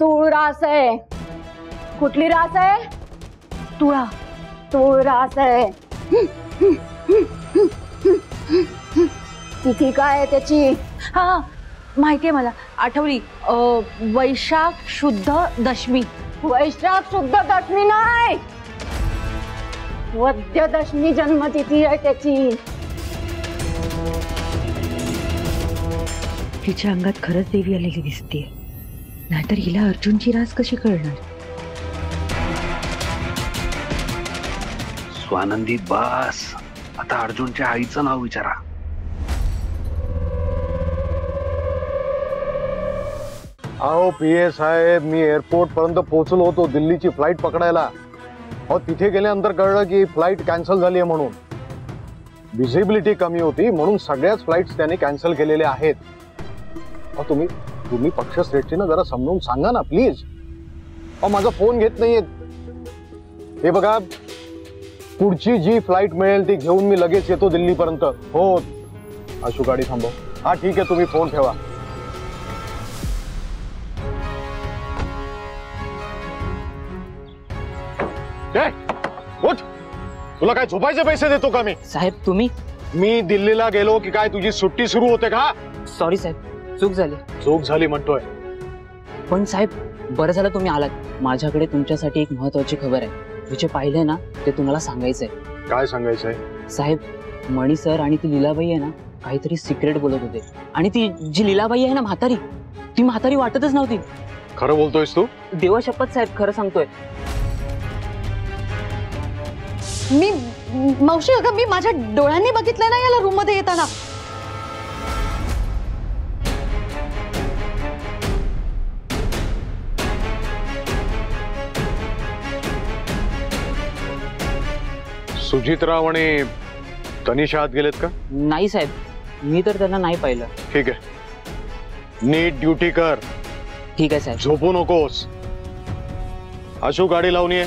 तूळ रास आहे. कुठली रास आहे? तुळा. तूळ रास आहे. तिथी काय आहे त्याची? हा माहितीये मला, आठवली. वैशाख शुद्ध दशमी. वैशाख शुद्ध दशमी नाही, वद्य दशमी जन्मतिथी आहे त्याची. तिच्या अंगात खरंच देवी आलेली दिसतीये, नाहीतर हिला अर्जुनची रास कशी कळणार? स्वानंदी बस, आता अर्जुनच्या आईचं नाव विचारा. अहो पीए साहेब, मी एअरपोर्ट पर्यंत पोहोचलो होतो दिल्लीची फ्लाईट पकडायला. अहो तिथे गेल्यानंतर कळलं की फ्लाईट कॅन्सल झाली आहे म्हणून. विजिबिलिटी कमी होती म्हणून सगळ्याच फ्लाईट्स त्यांनी कॅन्सल केलेल्या आहेत. अहो तुम्ही पक्षश्रेष्ठी ना जरा समजून सांगा ना प्लीज. अहो माझा फोन घेत नाहीयेत. हे बघा, पुढची जी फ्लाईट मिळेल ती घेऊन मी लगेच येतो दिल्लीपर्यंत. हो आशू, गाडी थांबव. हा ठीक आहे, तुम्ही फोन ठेवा. उठ, तुला काय झोपायचे पैसे देतो का मी? साहेब तुम्ही? मी दिल्लीला गेलो की काय तुझी सुट्टी सुरू होते का? सॉरी साहेब, चूक झाली. चूक झाली म्हणतोय? पण साहेब बरं झालं तुम्ही आलात. माझ्याकडे तुमच्यासाठी एक महत्वाची खबर आहे. जे पाहिलंय ना ते तुम्हाला सांगायचंय. काय सांगायचंय? साहेब, मणी सर आणि ती लीलाबाई आहे ना काहीतरी सिक्रेट बोलत होते. आणि ती जी लीलाबाई आहे ना म्हातारी, ती म्हातारी वाटतच नव्हती. खरं बोलतोयस तू? देवा शपथ साहेब, खरं सांगतोय. मी मावशी, अगं मी माझ्या डोळ्यांनी बघितलं ना याला रूम मध्ये येताना. सुजितराव आणि तनिषा आत गेलेत का? नाही साहेब, मी तर त्यांना नाही पाहिलं. ठीक आहे, नीट ड्युटी कर. ठीक आहे साहेब. झोपू नकोस. आशू, गाडी लावून ये.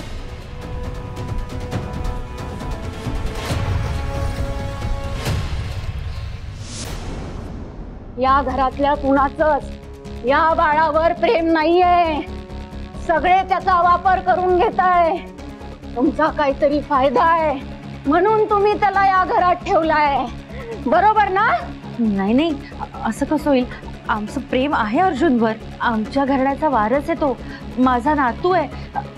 या घरातल्या कुणाचंच या बाळावर प्रेम नाहीये. सगळे त्याचा वापर करून घेताय. तुमचा काहीतरी फायदा आहे म्हणून तुम्ही त्याला या घरात ठेवलाय, बरोबर ना? नाही नाही, असं कसं होईल? आमचं प्रेम आहे अर्जुनवर. आमच्या घराण्याचा वारस आहे तो. माझा नातू आहे,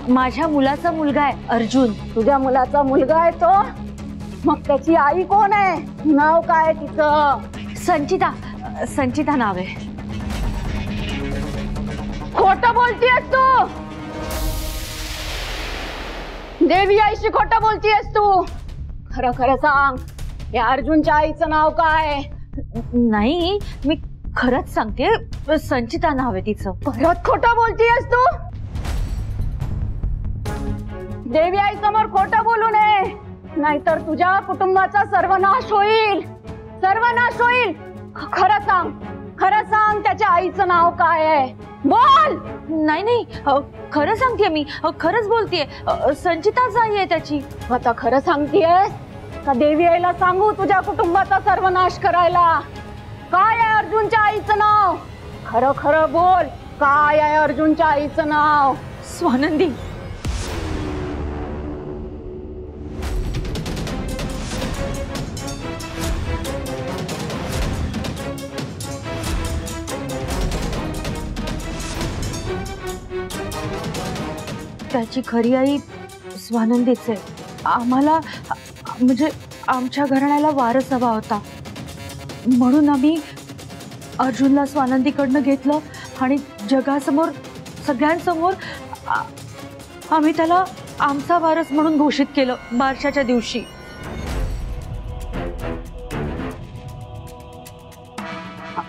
माझ्या मुलाचा मुलगा आहे अर्जुन. तुझ्या मुलाचा मुलगा आहे तो? मग त्याची आई कोण आहे? नाव काय तिचं? संचिता. संचिता नाव आहे. खोटं बोलतीयस तू. देवी आईशी खोटं बोलतीयस तू. खरं खरं सांग, या अर्जुनच्या आईचं नाव काय? नाही, मी खरंच सांगते, संचिता नाव आहे तिचं. परत खोटं बोलतीयस तू. देवी आई समोर खोटं बोलू नये, नाहीतर तुझ्या कुटुंबाचा सर्वनाश होईल. सर्वनाश होईल. खरं सांग, खरं सांग, त्याच्या आईचं नाव काय आहे? बोल. नाही नाही, खरं सांगते मी, खरंच बोलतेय. संचिताच आई आहे त्याची. आता खरं सांगतेयस का देवी आईला सांगू तुझ्या कुटुंबाचा सर्वनाश करायला? काय आहे अर्जुनच्या आईचं नाव? खरं खरं बोल, काय आहे अर्जुनच्या आईचं नाव? स्वानंदी. त्याची खरी आई स्वानंदीच आहे. आम्हाला म्हणजे आमच्या घराण्याला वारस हवा होता म्हणून आम्ही अर्जुनला स्वानंदीकडनं घेतलं आणि जगासमोर सगळ्यांसमोर आम्ही त्याला आमचा वारस म्हणून घोषित केलं बारशाच्या दिवशी.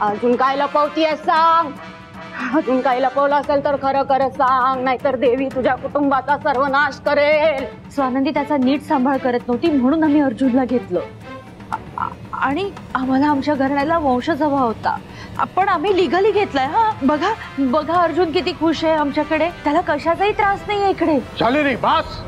अजून काय लपवतीयस सांग. अजून काय लपवलं असेल तर खरं खरं सांग, नाहीतर देवी तुझ्या कुटुंबाचा सर्वनाश करेल. स्वानंदी त्याचा नीट सांभाळ करत नव्हती म्हणून आम्ही अर्जुनला घेतलं आणि आम्हाला आमच्या घराण्याला वंशज हवा होता, पण आम्ही लिगली घेतलाय. हा बघा बघा, अर्जुन किती खुश आहे आमच्याकडे. त्याला कशाचाही त्रास नाहीये इकडे. शालिनी बस.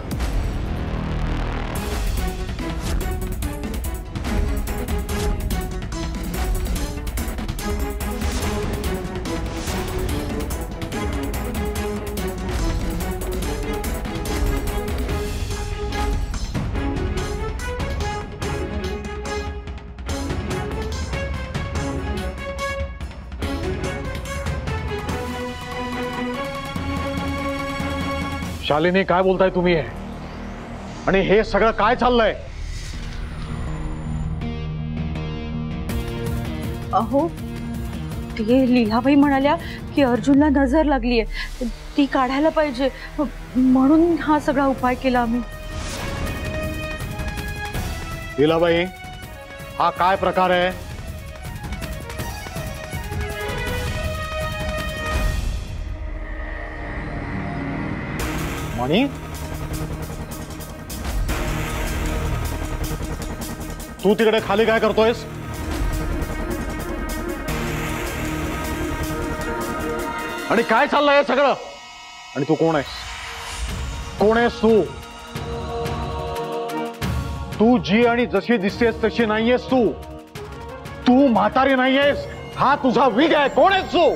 शालिनी काय बोलताय तुम्ही हे? आणि हे सगळं काय चाललंय? अहो ते लीलाबाई म्हणाल्या की अर्जुनला नजर लागलीये, ती काढायला पाहिजे, म्हणून हा सगळा उपाय केला आम्ही. लीलाबाई, हा काय प्रकार आहे? मणी, तू तिकडे खाली काय करतोयस? आणि काय चाललंय सगळं? आणि तू कोण आहेस? कोण आहेस तू? तू जी आणि जशी दिसतेस तशी नाहीयेस तू. तू म्हातारी नाहीयेस. हा तुझा विग आहे. कोण आहेस तू?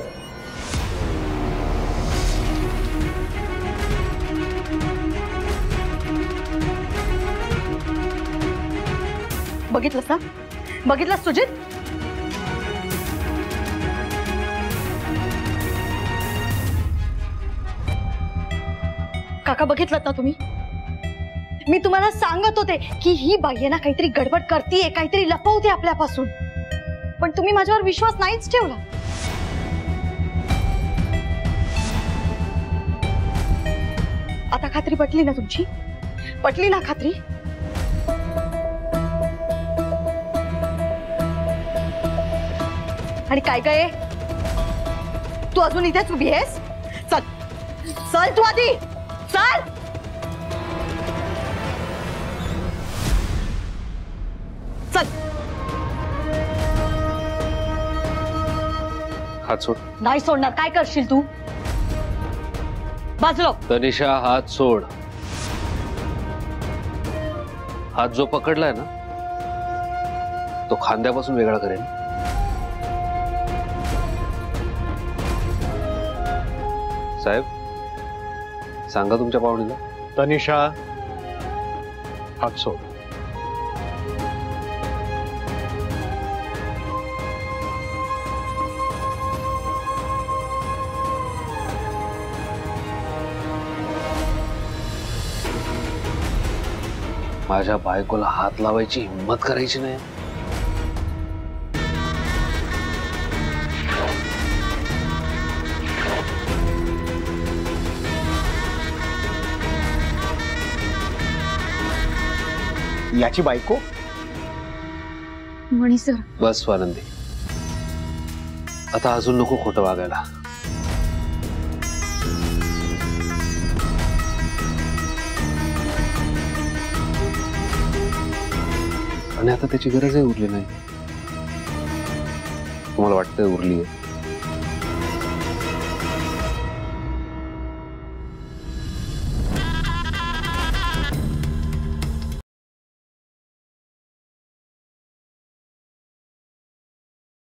बघितलंस ना? बघितलंस सुजित? काका बघितलं ना तुम्ही? मी तुम्हाला सांगत होते की ही बाई आहे ना काहीतरी गडबड करतीये, काहीतरी लपवते आपल्यापासून, पण तुम्ही माझ्यावर विश्वास नाहीच ठेवला. आता खात्री पटली ना तुमची? पटली ना खात्री? आणि काय काय तू अजून इथेच उभी आहेस? चल चल तू आधी चल. चल. हात सोड. नाही सोडणार. काय करशील तू? बाजूला. तनिषा, हात सोड. हात जो पकडलाय ना तो खांद्यापासून वेगळा करेल. साहेब, सांगा तुमच्या पाहुणीला. तनिषा, हात सोड. माझ्या बायकोला हात लावायची हिम्मत करायची नाही. याची बायको? मणी सर. बस स्वानंदी, आता अजून नको खोटं वागायला. आणि आता त्याची गरजही उरली नाही. तुम्हाला वाटतंय उरली आहे?